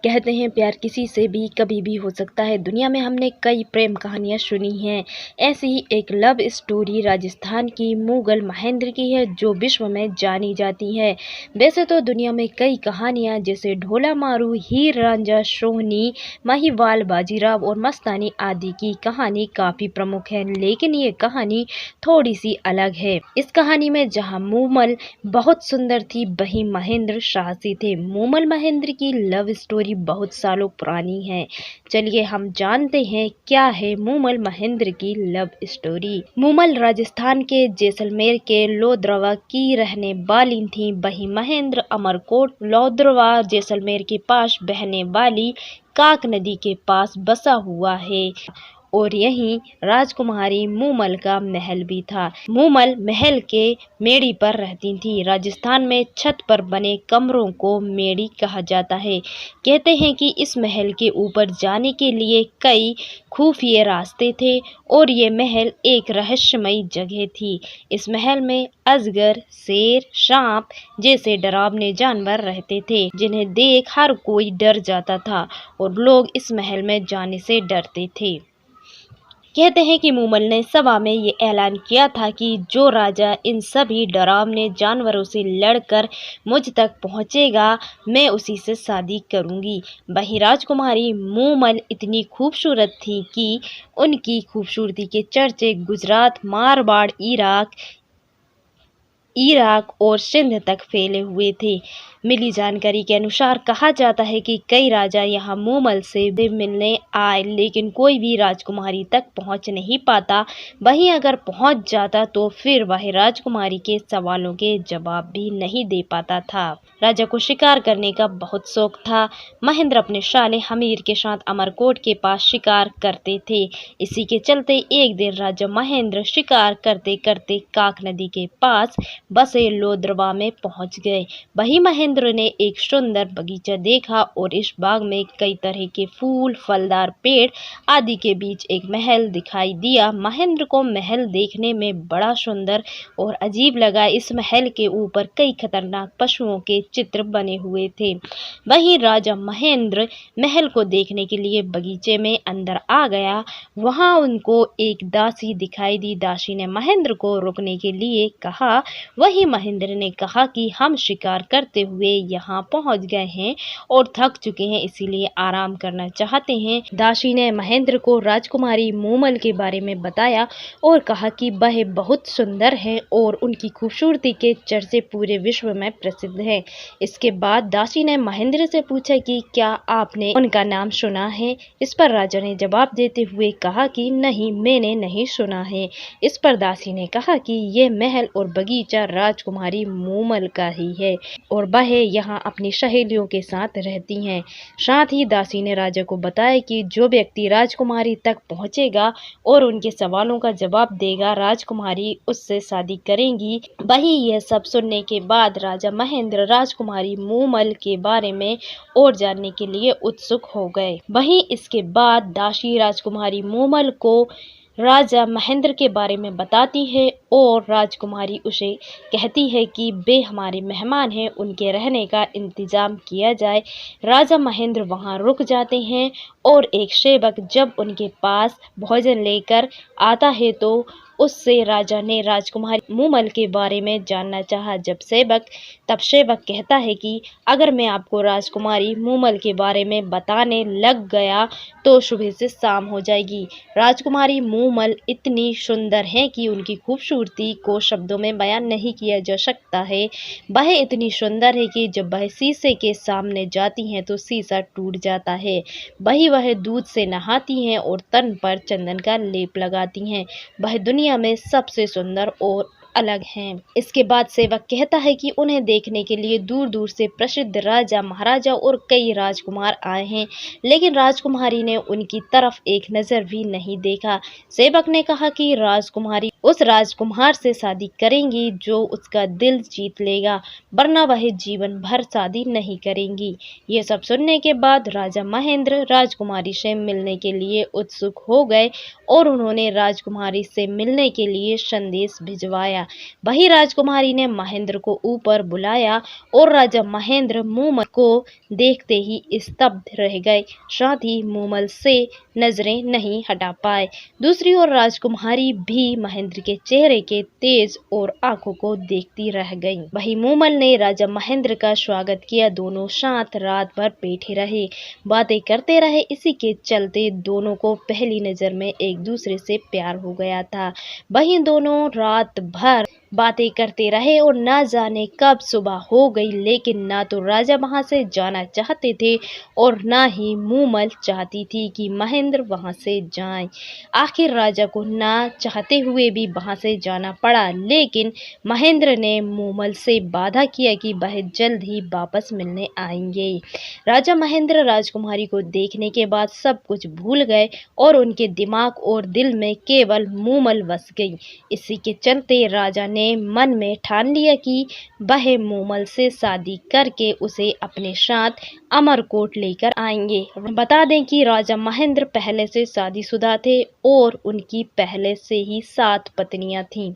कहते हैं प्यार किसी से भी कभी भी हो सकता है। दुनिया में हमने कई प्रेम कहानियां सुनी हैं। ऐसी ही एक लव स्टोरी राजस्थान की मुगल महेंद्र की है, जो विश्व में जानी जाती है। वैसे तो दुनिया में कई कहानियां जैसे ढोला मारू, हीर रांझा, सोहनी, महिवाल, बाजीराव और मस्तानी आदि की कहानी काफी प्रमुख है, लेकिन ये कहानी थोड़ी सी अलग है। इस कहानी में जहाँ मूमल बहुत सुंदर थी, वहीं महेंद्र साहसी थे। मूमल महेंद्र की लव स्टोरी बहुत सालों पुरानी है। चलिए हम जानते हैं क्या है मूमल महेंद्र की लव स्टोरी। मूमल राजस्थान के जैसलमेर के लोद्रवा की रहने वाली थी। वहीं महेंद्र अमरकोट लोद्रवा जैसलमेर के पास बहने वाली काक नदी के पास बसा हुआ है और यहीं राजकुमारी मूमल का महल भी था। मूमल महल के मेड़ी पर रहती थी। राजस्थान में छत पर बने कमरों को मेड़ी कहा जाता है। कहते हैं कि इस महल के ऊपर जाने के लिए कई खुफिया रास्ते थे और ये महल एक रहस्यमयी जगह थी। इस महल में अजगर, शेर, सांप जैसे डरावने जानवर रहते थे, जिन्हें देख हर कोई डर जाता था और लोग इस महल में जाने से डरते थे। कहते हैं कि मूमल ने सभा में ये ऐलान किया था कि जो राजा इन सभी डरावने जानवरों से लड़कर मुझ तक पहुंचेगा, मैं उसी से शादी करूंगी। वही राजकुमारी मूमल इतनी खूबसूरत थी कि उनकी खूबसूरती के चर्चे गुजरात, मारवाड़, इराक और सिंध तक फैले हुए थे। मिली जानकारी के अनुसार कहा जाता है कि कई राजा यहाँ मूमल से मिलने आए, लेकिन कोई भी राजकुमारी तक पहुँच नहीं पाता। वहीं अगर पहुँच जाता तो फिर वह राजकुमारी के सवालों के जवाब भी नहीं दे पाता था। राजा को शिकार करने का बहुत शौक था। महेंद्र अपने साले हमीर के साथ अमरकोट के पास शिकार करते थे। इसी के चलते एक दिन राजा महेंद्र शिकार करते करते काक नदी के पास बसे लोद्रवा में पहुंच गए। वहीं महेंद्र ने एक सुंदर बगीचा देखा और इस बाग में कई तरह के फूल, फलदार पेड़ आदि के बीच एक महल दिखाई दिया। महेंद्र को महल देखने में बड़ा सुंदर और अजीब लगा। इस महल के ऊपर कई खतरनाक पशुओं के चित्र बने हुए थे। वहीं राजा महेंद्र महल को देखने के लिए बगीचे में अंदर आ गया। वहां उनको एक दासी दिखाई दी। दासी ने महेंद्र को रुकने के लिए कहा। वहीं महेंद्र ने कहा कि हम शिकार करते हुए यहाँ पहुँच गए हैं और थक चुके हैं, इसीलिए आराम करना चाहते हैं। दासी ने महेंद्र को राजकुमारी मूमल के बारे में बताया और कहा कि वह बहुत सुंदर है और उनकी खूबसूरती के चर्चे पूरे विश्व में प्रसिद्ध हैं। इसके बाद दासी ने महेंद्र से पूछा कि क्या आपने उनका नाम सुना है। इस पर राजा ने जवाब देते हुए कहा कि नहीं, मैंने नहीं सुना है। इस पर दासी ने कहा कि यह महल और बगीचा राजकुमारी मूमल का ही है और वह यहाँ अपनी सहेलियों के साथ रहती हैं। साथ ही दासी ने राजा को बताया कि जो व्यक्ति राजकुमारी तक पहुँचेगा और उनके सवालों का जवाब देगा, राजकुमारी उससे शादी करेंगी। वही यह सब सुनने के बाद राजा महेंद्र राजकुमारी मूमल के बारे में और जानने के लिए उत्सुक हो गए। वहीं इसके बाद दासी राजकुमारी मूमल को राजा महेंद्र के बारे में बताती है और राजकुमारी उसे कहती है कि वे हमारे मेहमान हैं, उनके रहने का इंतजाम किया जाए। राजा महेंद्र वहां रुक जाते हैं और एक सेवक जब उनके पास भोजन लेकर आता है तो उससे राजा ने राजकुमारी मूमल के बारे में जानना चाहा। तब सेवक कहता है कि अगर मैं आपको राजकुमारी मूमल के बारे में बताने लग गया तो सुबह से शाम हो जाएगी। राजकुमारी मूमल इतनी सुंदर है कि उनकी खूबसूरती को शब्दों में बयान नहीं किया जा सकता है। वह इतनी सुंदर है कि जब वह शीशे के सामने जाती हैं तो शीशा टूट जाता है। वह दूध से नहाती हैं और तन पर चंदन का लेप लगाती हैं। वह दुनिया में सबसे सुंदर और अलग हैं। इसके बाद सेवक कहता है कि उन्हें देखने के लिए दूर दूर से प्रसिद्ध राजा, महाराजा और कई राजकुमार आए हैं, लेकिन राजकुमारी ने उनकी तरफ एक नजर भी नहीं देखा। सेवक ने कहा कि राजकुमारी उस राजकुमार से शादी करेंगी जो उसका दिल जीत लेगा, वरना वह जीवन भर शादी नहीं करेंगी। ये सब सुनने के बाद राजा महेंद्र राजकुमारी से मिलने के लिए उत्सुक हो गए और उन्होंने राजकुमारी से मिलने के लिए संदेश भिजवाया। गया। वही राजकुमारी ने महेंद्र को ऊपर बुलाया और राजा महेंद्र मूमल को देखते ही स्तब्ध रह गए, साथ ही मूमल से नजरें नहीं हटा पाए। दूसरी ओर राजकुमारी भी महेंद्र के चेहरे के तेज और आंखों को देखती रह गई। वही मूमल ने राजा महेंद्र का स्वागत किया। दोनों साथ रात भर बैठे रहे, बातें करते रहे। इसी के चलते दोनों को पहली नजर में एक दूसरे से प्यार हो गया था। वहीं दोनों रात भर बातें करते रहे और ना जाने कब सुबह हो गई, लेकिन ना तो राजा वहां से जाना चाहते थे और ना ही मूमल चाहती थी कि महेंद्र वहां से जाए। आखिर राजा को ना चाहते हुए भी वहां से जाना पड़ा, लेकिन महेंद्र ने मूमल से वादा किया कि वह जल्द ही वापस मिलने आएंगे। राजा महेंद्र राजकुमारी को देखने के बाद सब कुछ भूल गए और उनके दिमाग और दिल में केवल मूमल बस गई। इसी के चलते राजा ने मन में ठान लिया कि वह मूमल से शादी करके उसे अपने साथ अमरकोट लेकर आएंगे। बता दें कि राजा महेंद्र पहले से शादीशुदा थे और उनकी पहले से ही 7 पत्नियां थीं।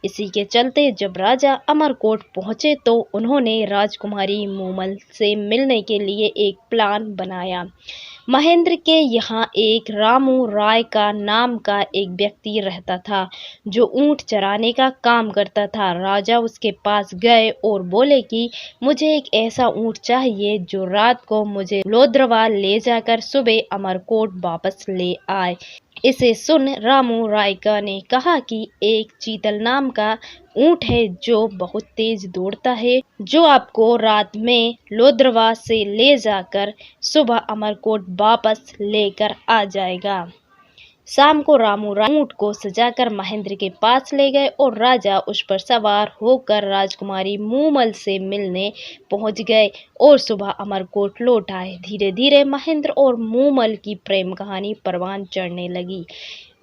इसी के चलते जब राजा अमरकोट पहुंचे तो उन्होंने राजकुमारी मूमल से मिलने के लिए एक प्लान बनाया। महेंद्र के यहाँ एक रामू राय का नाम का एक व्यक्ति रहता था जो ऊंट चराने का काम करता था। राजा उसके पास गए और बोले कि मुझे एक ऐसा ऊंट चाहिए जो रात को मुझे लोद्रवाल ले जाकर सुबह अमरकोट वापस ले आए। इसे सुन रामू रायका ने कहा कि एक चीतल नाम का ऊंट है जो बहुत तेज दौड़ता है, जो आपको रात में लोद्रवा से ले जाकर सुबह अमरकोट वापस लेकर आ जाएगा। शाम को रामू राय ऊंट को सजाकर महेंद्र के पास ले गए और राजा उस पर सवार होकर राजकुमारी मूमल से मिलने पहुंच गए और सुबह अमरकोट लौट आए। धीरे धीरे महेंद्र और मूमल की प्रेम कहानी परवान चढ़ने लगी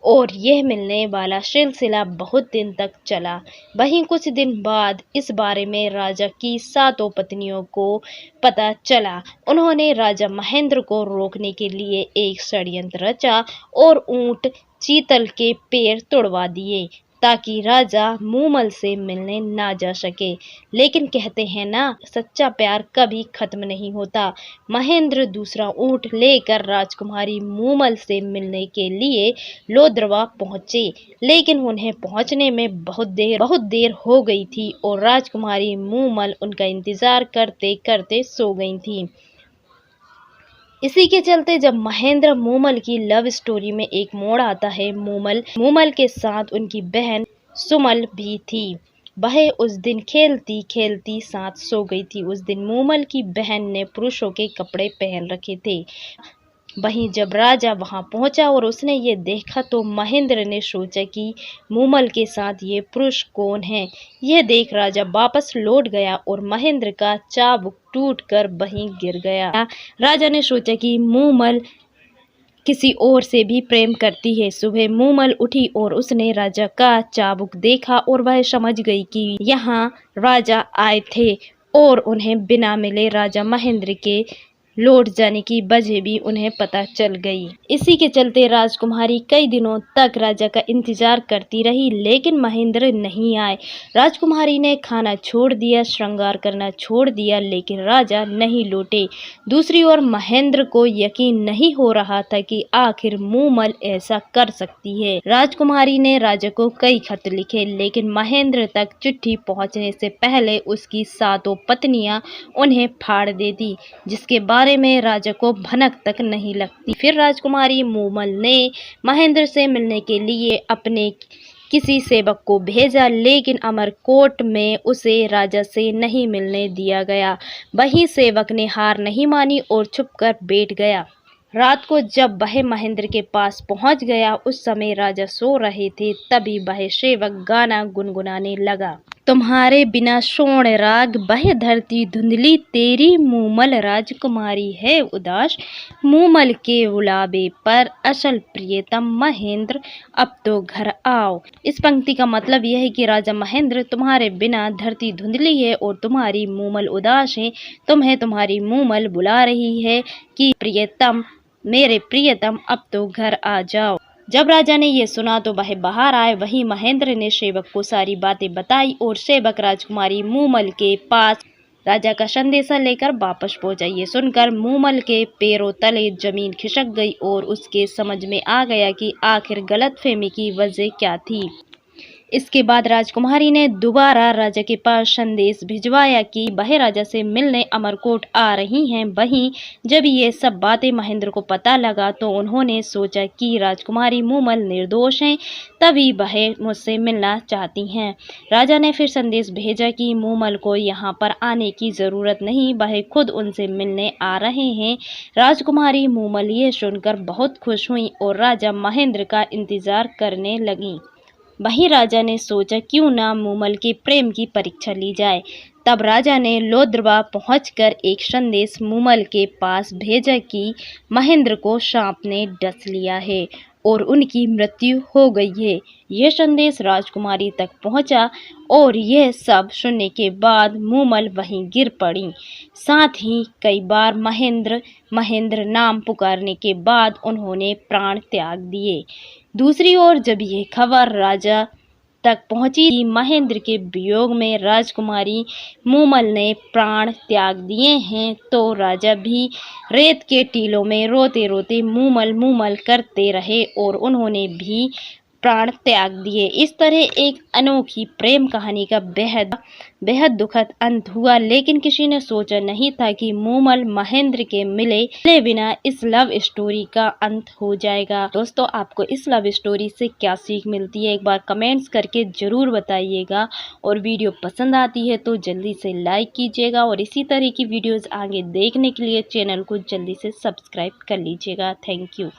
और यह मिलने वाला सिलसिला बहुत दिन तक चला। वहीं कुछ दिन बाद इस बारे में राजा की 7 पत्नियों को पता चला। उन्होंने राजा महेंद्र को रोकने के लिए एक षड्यंत्र रचा और ऊंट चीतल के पैर तोड़वा दिए ताकि राजा मूमल से मिलने ना जा सके। लेकिन कहते हैं ना, सच्चा प्यार कभी खत्म नहीं होता। महेंद्र दूसरा ऊंट लेकर राजकुमारी मूमल से मिलने के लिए लोद्रवा पहुंचे, लेकिन उन्हें पहुंचने में बहुत देर हो गई थी और राजकुमारी मूमल उनका इंतजार करते करते सो गई थी। इसी के चलते जब महेंद्र मूमल की लव स्टोरी में एक मोड़ आता है, मूमल के साथ उनकी बहन सुमल भी थी। वह उस दिन खेलती खेलती साथ सो गई थी। उस दिन मूमल की बहन ने पुरुषों के कपड़े पहन रखे थे। वहीं जब राजा वहां पहुंचा और उसने ये देखा तो महेंद्र ने सोचा कि मूमल के साथ ये पुरुष कौन है। यह देख राजा वापस लौट गया और महेंद्र का चाबुक टूटकर वहीं गिर गया। राजा ने सोचा कि मूमल किसी और से भी प्रेम करती है। सुबह मूमल उठी और उसने राजा का चाबुक देखा और वह समझ गई कि यहाँ राजा आए थे और उन्हें बिना मिले राजा महेंद्र के लौट जाने की वजह भी उन्हें पता चल गई। इसी के चलते राजकुमारी कई दिनों तक राजा का इंतजार करती रही, लेकिन महेंद्र नहीं आए। राजकुमारी ने खाना छोड़ दिया, श्रृंगार करना छोड़ दिया, लेकिन राजा नहीं लौटे। दूसरी ओर महेंद्र को यकीन नहीं हो रहा था कि आखिर मूमल ऐसा कर सकती है। राजकुमारी ने राजा को कई खत लिखे, लेकिन महेंद्र तक चिट्ठी पहुंचने से पहले उसकी 7 पत्नियां उन्हें फाड़ देती, जिसके बारे में राजा को भनक तक नहीं लगती। फिर राजकुमारी मूमल ने महेंद्र से मिलने के लिए अपने किसी सेवक को भेजा, लेकिन अमरकोट में उसे राजा से नहीं मिलने दिया गया। वही सेवक ने हार नहीं मानी और छुपकर बैठ गया। रात को जब वह महेंद्र के पास पहुंच गया, उस समय राजा सो रहे थे। तभी वह सेवक गाना गुनगुनाने लगा। तुम्हारे बिना सोण राग बह धरती धुंधली, तेरी मूमल राजकुमारी है उदास, मूमल के गुलाबे पर असल प्रियतम महेंद्र, अब तो घर आओ। इस पंक्ति का मतलब यह है कि राजा महेंद्र, तुम्हारे बिना धरती धुंधली है और तुम्हारी मूमल उदास है। तुम्हें तुम्हारी मूमल बुला रही है कि प्रियतम, मेरे प्रियतम, अब तो घर आ जाओ। जब राजा ने ये सुना तो वह बाहर आए। वहीं महेंद्र ने सेवक को सारी बातें बताई और सेवक राजकुमारी मूमल के पास राजा का संदेशा लेकर वापस पहुंचा। ये सुनकर मूमल के पैरों तले जमीन खिसक गई और उसके समझ में आ गया कि आखिर गलतफहमी की वजह क्या थी। इसके बाद राजकुमारी ने दोबारा राजा के पास संदेश भिजवाया कि वह राजा से मिलने अमरकोट आ रही हैं। वहीं जब ये सब बातें महेंद्र को पता लगा तो उन्होंने सोचा कि राजकुमारी मूमल निर्दोष हैं, तभी वह मुझसे मिलना चाहती हैं। राजा ने फिर संदेश भेजा कि मूमल को यहाँ पर आने की ज़रूरत नहीं, वह खुद उनसे मिलने आ रहे हैं। राजकुमारी मूमल ये सुनकर बहुत खुश हुई और राजा महेंद्र का इंतज़ार करने लगीं। वहीं राजा ने सोचा क्यों ना मूमल के प्रेम की परीक्षा ली जाए। तब राजा ने लोद्रवा पहुंचकर एक संदेश मूमल के पास भेजा कि महेंद्र को सांप ने डस लिया है और उनकी मृत्यु हो गई है। यह संदेश राजकुमारी तक पहुंचा और यह सब सुनने के बाद मूमल वहीं गिर पड़ी। साथ ही कई बार महेंद्र महेंद्र नाम पुकारने के बाद उन्होंने प्राण त्याग दिए। दूसरी ओर जब यह खबर राजा तक पहुंची कि महेंद्र के वियोग में राजकुमारी मूमल ने प्राण त्याग दिए हैं, तो राजा भी रेत के टीलों में रोते रोते मूमल मूमल करते रहे और उन्होंने भी प्राण त्याग दिए। इस तरह एक अनोखी प्रेम कहानी का बेहद दुखद अंत हुआ, लेकिन किसी ने सोचा नहीं था कि मूमल महेंद्र के मिले बिना इस लव स्टोरी का अंत हो जाएगा। दोस्तों, आपको इस लव स्टोरी से क्या सीख मिलती है, एक बार कमेंट्स करके जरूर बताइएगा। और वीडियो पसंद आती है तो जल्दी से लाइक कीजिएगा और इसी तरह की वीडियोस आगे देखने के लिए चैनल को जल्दी से सब्सक्राइब कर लीजिएगा। Thank you.